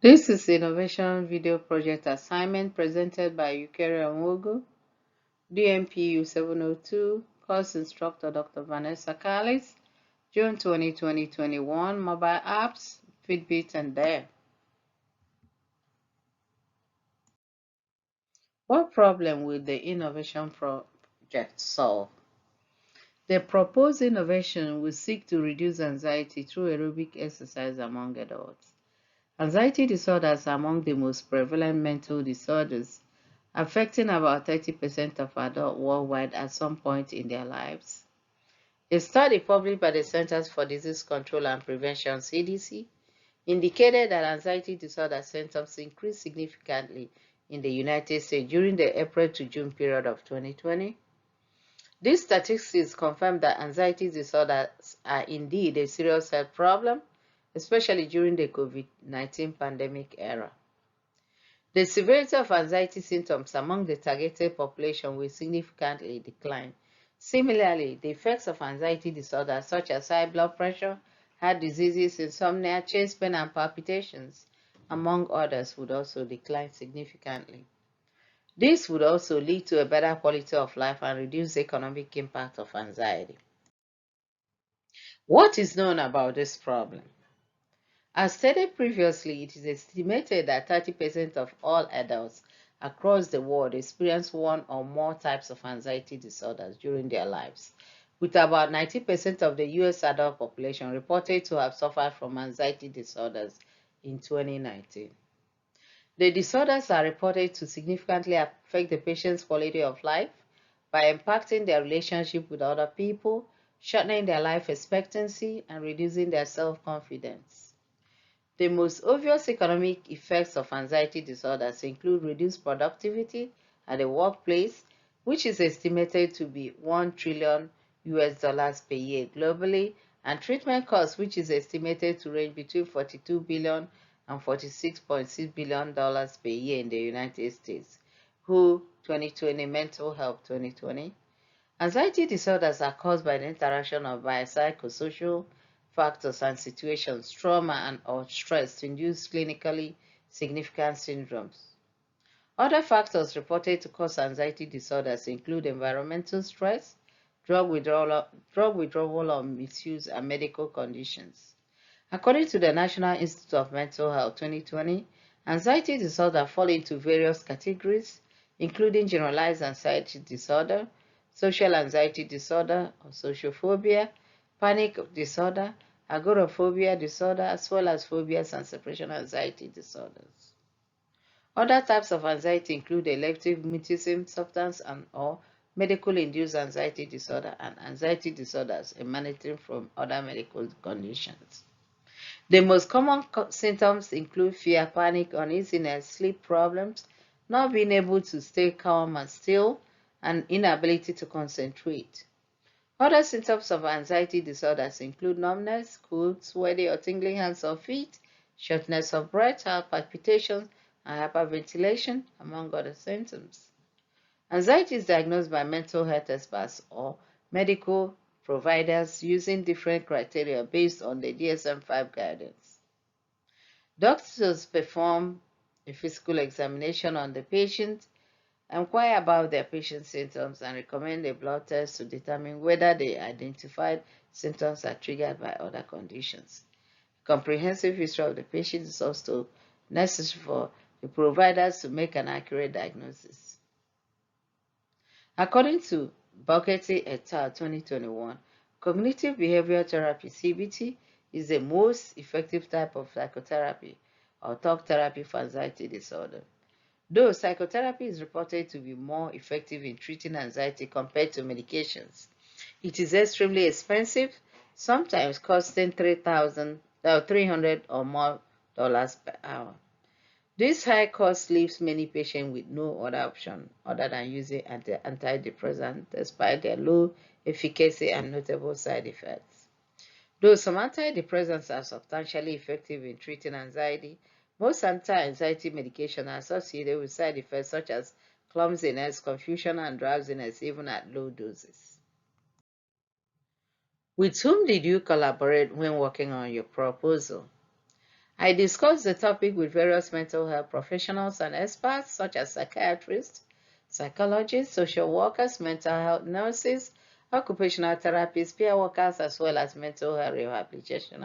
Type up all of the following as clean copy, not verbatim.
This is Innovation Video Project Assignment presented by Yukari Onwogu, DMPU 702, Course Instructor Dr. Vanessa Callis, June 2021, Mobile Apps, Fitbit and Dare. What problem will the innovation project solve? The proposed innovation will seek to reduce anxiety through aerobic exercise among adults. Anxiety disorders are among the most prevalent mental disorders, affecting about 30% of adults worldwide at some point in their lives. A study published by the Centers for Disease Control and Prevention (CDC) indicated that anxiety disorder symptoms increased significantly in the United States during the April to June period of 2020. These statistics confirm that anxiety disorders are indeed a serious health problem, especially during the COVID-19 pandemic era. The severity of anxiety symptoms among the targeted population will significantly decline. Similarly, the effects of anxiety disorders such as high blood pressure, heart diseases, insomnia, chest pain, and palpitations, among others, would also decline significantly. This would also lead to a better quality of life and reduce the economic impact of anxiety. What is known about this problem? As stated previously, it is estimated that 30% of all adults across the world experience one or more types of anxiety disorders during their lives, with about 90% of the US adult population reported to have suffered from anxiety disorders in 2019. The disorders are reported to significantly affect the patient's quality of life by impacting their relationship with other people, shortening their life expectancy, and reducing their self-confidence. The most obvious economic effects of anxiety disorders include reduced productivity at the workplace, which is estimated to be $1 trillion per year globally, and treatment costs, which is estimated to range between $42 billion and $46.6 billion per year in the United States. WHO 2020 Mental Health 2020. Anxiety disorders are caused by the interaction of biopsychosocial factors and situations, trauma and or stress to induce clinically significant syndromes. Other factors reported to cause anxiety disorders include environmental stress, drug withdrawal or misuse, and medical conditions. According to the National Institute of Mental Health 2020, anxiety disorders fall into various categories, including generalized anxiety disorder, social anxiety disorder or sociophobia, panic disorder, agoraphobia disorder, as well as phobias and separation anxiety disorders. Other types of anxiety include elective mutism, substance and or medical-induced anxiety disorder, and anxiety disorders emanating from other medical conditions. The most common symptoms include fear, panic, uneasiness, sleep problems, not being able to stay calm and still, and inability to concentrate. Other symptoms of anxiety disorders include numbness, cold, sweaty or tingling hands or feet, shortness of breath, heart palpitations, and hyperventilation, among other symptoms. Anxiety is diagnosed by mental health experts or medical providers using different criteria based on the DSM-5 guidance. Doctors perform a physical examination on the patient, inquire about their patient's symptoms, and recommend a blood test to determine whether the identified symptoms are triggered by other conditions. A comprehensive history of the patient is also necessary for the providers to make an accurate diagnosis. According to Buckety et al. 2021, cognitive behavioral therapy (CBT) is the most effective type of psychotherapy or talk therapy for anxiety disorder. Though psychotherapy is reported to be more effective in treating anxiety compared to medications, it is extremely expensive, sometimes costing $300 or more per hour. This high cost leaves many patients with no other option other than using antidepressants despite their low efficacy and notable side effects. Though some antidepressants are substantially effective in treating anxiety, most anti-anxiety medications are associated with side effects such as clumsiness, confusion, and drowsiness, even at low doses. With whom did you collaborate when working on your proposal? I discussed the topic with various mental health professionals and experts such as psychiatrists, psychologists, social workers, mental health nurses, occupational therapists, peer workers, as well as mental health rehabilitation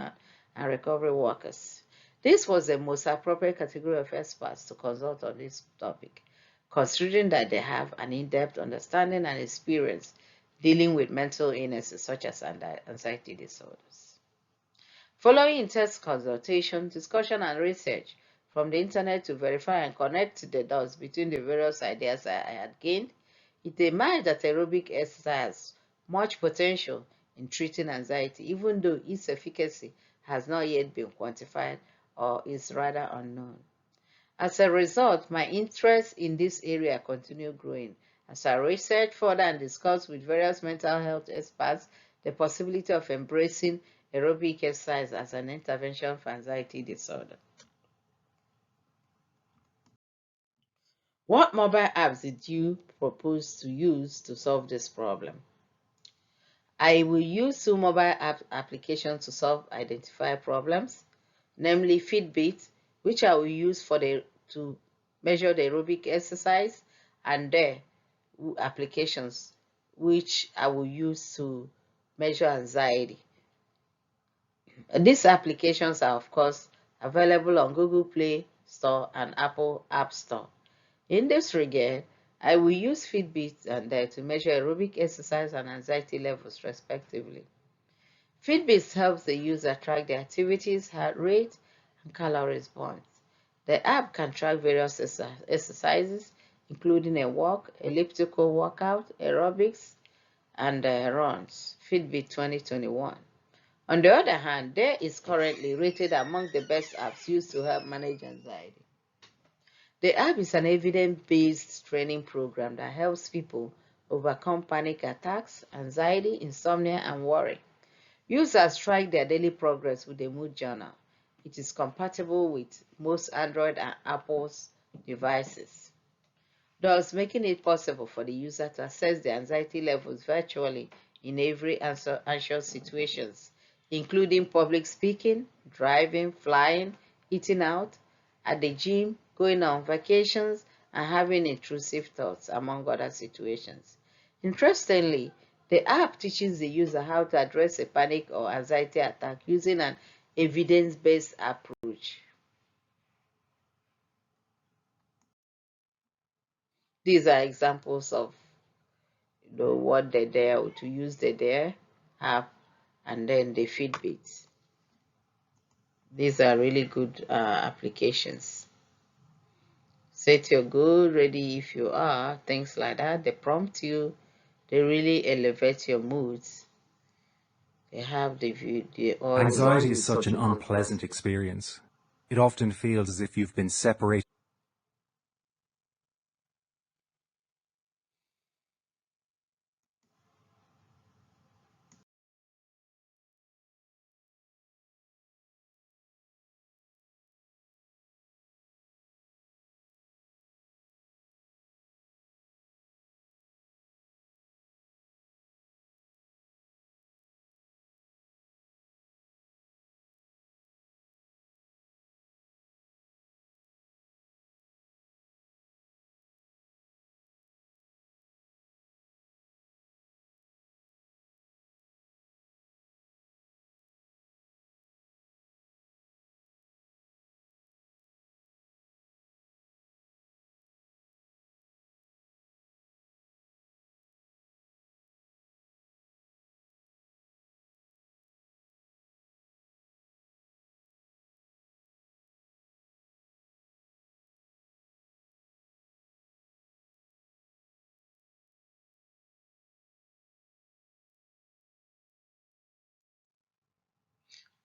and recovery workers. This was the most appropriate category of experts to consult on this topic, considering that they have an in-depth understanding and experience dealing with mental illnesses such as anxiety disorders. Following intense consultation, discussion, and research from the internet to verify and connect the dots between the various ideas I had gained, it emerged that aerobic exercise has much potential in treating anxiety, even though its efficacy has not yet been quantified or is rather unknown. As a result, my interest in this area continued growing as I researched further and discussed with various mental health experts the possibility of embracing aerobic exercise as an intervention for anxiety disorder. What mobile apps did you propose to use to solve this problem? I will use two mobile applications to solve identified problems, namely Fitbit, which I will use to measure the aerobic exercise, and their applications, which I will use to measure anxiety. These applications are, of course, available on Google Play Store and Apple App Store. In this regard, I will use Fitbit and there to measure aerobic exercise and anxiety levels, respectively. Fitbit helps the user track their activities, heart rate, and calories burnt. The app can track various exercises, including a walk, elliptical workout, aerobics, and runs. Fitbit 2021. On the other hand, there is currently rated among the best apps used to help manage anxiety. The app is an evidence-based training program that helps people overcome panic attacks, anxiety, insomnia, and worry. Users track their daily progress with a mood journal. It is compatible with most Android and Apple's devices, thus making it possible for the user to assess their anxiety levels virtually in every anxious situations, including public speaking, driving, flying, eating out, at the gym, going on vacations, and having intrusive thoughts, among other situations. Interestingly, the app teaches the user how to address a panic or anxiety attack using an evidence-based approach. These are examples of what the Dare, to use the Dare app, and then the Fitbit. These are really good applications. Set your goal, ready if you are, things like that. They prompt you, they really elevate your moods. They have the view, all Anxiety is such an unpleasant experience. It often feels as if you've been separated.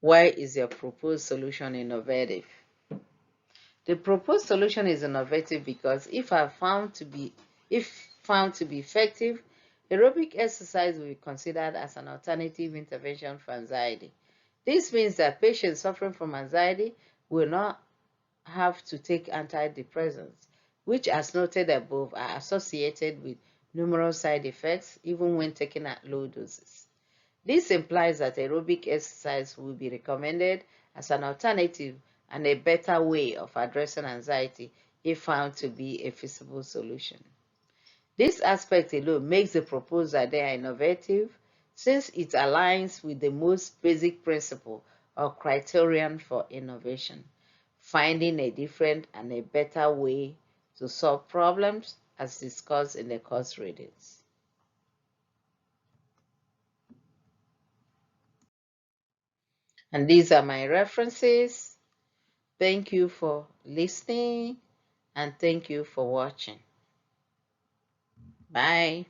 Why is your proposed solution innovative? The proposed solution is innovative because if found to be effective, aerobic exercise will be considered as an alternative intervention for anxiety. This means that patients suffering from anxiety will not have to take antidepressants, which, as noted above, are associated with numerous side effects even when taken at low doses. This implies that aerobic exercise will be recommended as an alternative and a better way of addressing anxiety if found to be a feasible solution. This aspect alone makes the proposed idea innovative, since it aligns with the most basic principle or criterion for innovation, finding a different and a better way to solve problems as discussed in the course readings. And these are my references. Thank you for listening and thank you for watching. Bye.